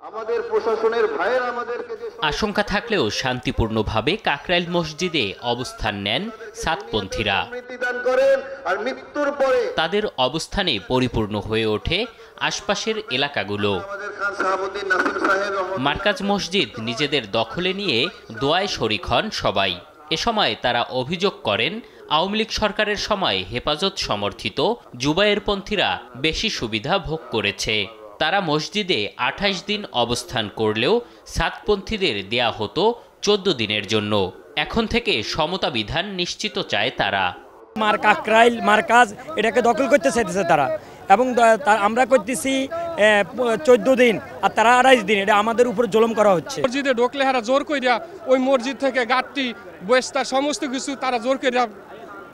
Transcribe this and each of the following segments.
আমাদের প্রশাসনের ভাইয়েরা আমাদেরকে আশঙ্কা থাকলেও শান্তিপূর্ণভাবে কাকরাইল মসজিদে অবস্থান নেন সাতপন্থীরা। তাদের অবস্থানে পরিপূর্ণ হয়ে ওঠে আশপাশের এলাকাগুলো। মার্কাজ মসজিদ নিজেদের দখলে নিয়ে দোয়ায় শরিক হন সবাই। এ সময় তারা অভিযোগ করেন, আওয়ামী লীগ সরকারের সময় হেফাজত সমর্থিত জুবায়েরপন্থীরা বেশি সুবিধা ভোগ করেছে। তারা মসজিদে ২৮ দিন অবস্থান করলেও সাতপন্থীদের দেয়া হতো ১৪ দিনের জন্য। এখন থেকে সমতা বিধান নিশ্চিত চায় তারা। কাকরাইল মার্কাজ এটাকে দখল করতে চাইতেছে তারা, এবং আমরা করতেছি ১৪ দিন আর তারা ২৮ দিন। এটা আমাদের উপর জুলুম করা হচ্ছে। মসজিদে ঢোকলে হারা জোর কইরা ওই মসজিদ থেকে গাঁটটি বস্তা সমস্ত কিছু তারা জোর কইরা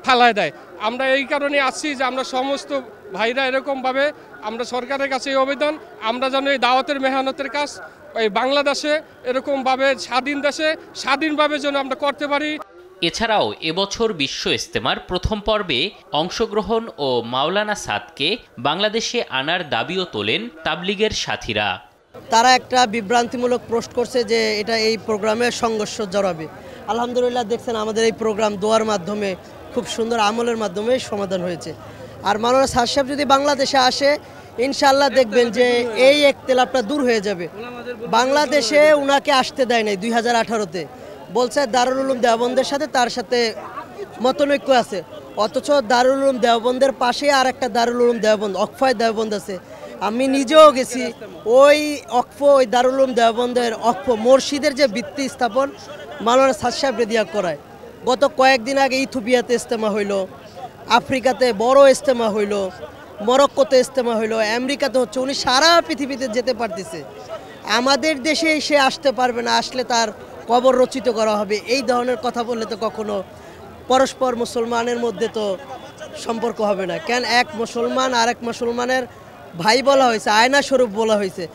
ফালায় দেয়। আমরা এই কারণে আসছি যে আমরা সমস্ত ভাইরা এরকমভাবে আমরা সরকারের কাছে এই আবেদন, আমরা যেন এই দাওয়াতের মেহনতের কাজ এই বাংলাদেশে এরকমভাবে স্বাধীন দেশে স্বাধীনভাবে যেন আমরা করতে পারি। এছাড়াও এবছর বিশ্ব ইজতেমার প্রথম পর্বে অংশগ্রহণ ও মাওলানা সাদকে বাংলাদেশে আনার দাবিও তোলেন তাবলিগের সাথীরা। তারা একটা বিভ্রান্তিমূলক পোস্ট করছে যে এটা এই প্রোগ্রামে সংঘর্ষ জড়াবে। আলহামদুলিল্লাহ দেখছেন আমাদের এই প্রোগ্রাম দোয়ার মাধ্যমে খুব সুন্দর আমলের মাধ্যমে সমাধান হয়েছে। আর মাওলানা সাদ সাহেব যদি বাংলাদেশে আসে ইনশাআল্লাহ দেখবেন যে এই একতেলাপটা দূর হয়ে যাবে। বাংলাদেশে উনাকে আসতে দেয় নাই 2018-তে, বলছে দারুল উলুম দেওবন্দের সাথে তার সাথে মতনৈক্য আছে, অথচ দারুল উলুম দেওবন্দের পাশে আর একটা দারুল উলুম দেওবন্দ অকফায় দেওবন্দ আছে। আমি নিজেও গেছি ওই ওই দারুল উলুম দেওবন্দের মসজিদের যে ভিত্তি স্থাপন মাওলানা সাদ সাহেব রেদিয়া করায়। গত কয়েকদিন আগে ইথিওপিয়াতে ইজতেমা হইল, আফ্রিকাতে বড় ইজতেমা হইল, মরক্কোতে ইজতেমা হইল, আমেরিকাতে হচ্ছে। উনি সারা পৃথিবীতে যেতে পারতেছে, আমাদের দেশে সে আসতে পারবে না, আসলে তার কবর রচিত করা হবে। এই ধরনের কথা বললে তো কখনো পরস্পর মুসলমানের মধ্যে তো সম্পর্ক হবে না। কেন এক মুসলমান আর এক মুসলমানের ভাই বলা হয়েছে, আয়না স্বরূপ বলা হয়েছে।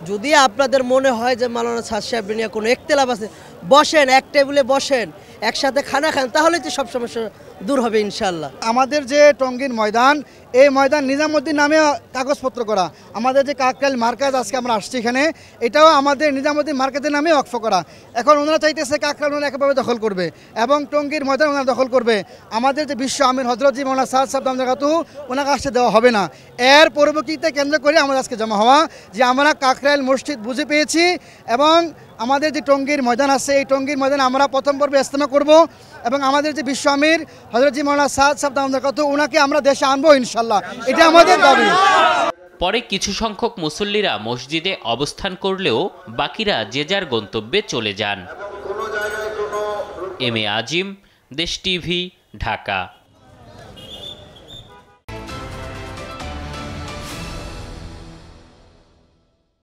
যদি আপনাদের মনে হয় যে মাওলানা সাদ সাহেব নিয়ে কোনো একতেলাপ আছে, বসেন, এক টেবিলে বসেন, একসাথে খানা খান, তাহলে তো সব সমস্যা দূর হবে ইনশাল্লাহ। আমাদের যে টঙ্গীর ময়দান, এই ময়দান নিজামুদ্দিন নামে কাগজপত্র করা। আমাদের যে কাকরাইল মার্কাজ আজকে আমরা আসছি এখানে, এটাও আমাদের নিজামুদ্দিন মার্কাজের নামে ওয়াকফ করা। এখন ওনারা চাইতেছে কাকরাইল ওনারা একেবারে দখল করবে এবং টঙ্গীর ময়দান ওনারা দখল করবে। আমাদের যে বিশ্ব আমির হযরত জি মাওলানা সাদ সাহেব দামদাকাতুহু ওনাকে আসতে দেওয়া হবে না। এর পরবর্তীতে কেন্দ্র করে আমাদের আজকে জমা হওয়া যে আমরা কাকরাইল মসজিদ বুঝে পেয়েছি এবং আমাদের যে টঙ্গীর ময়দান আছে এই টঙ্গীর ময়দানে আমরা প্রথম পর্বে ইজতেমা করব এবং আমাদের যে বিশ্ব আমির হযরত জি মাওলানা সাদ সাহেব দামদাকাতুহু ওনাকে আমরা দেশে আনবো ইনশাআল্লাহ। এটা আমাদের দাবি। পরে কিছু সংখ্যক মুসল্লিরা মসজিদে অবস্থান করলেও বাকিরা যে যার গন্তব্যে চলে যান। এম এ আজিম, দেশ টিভি, ঢাকা।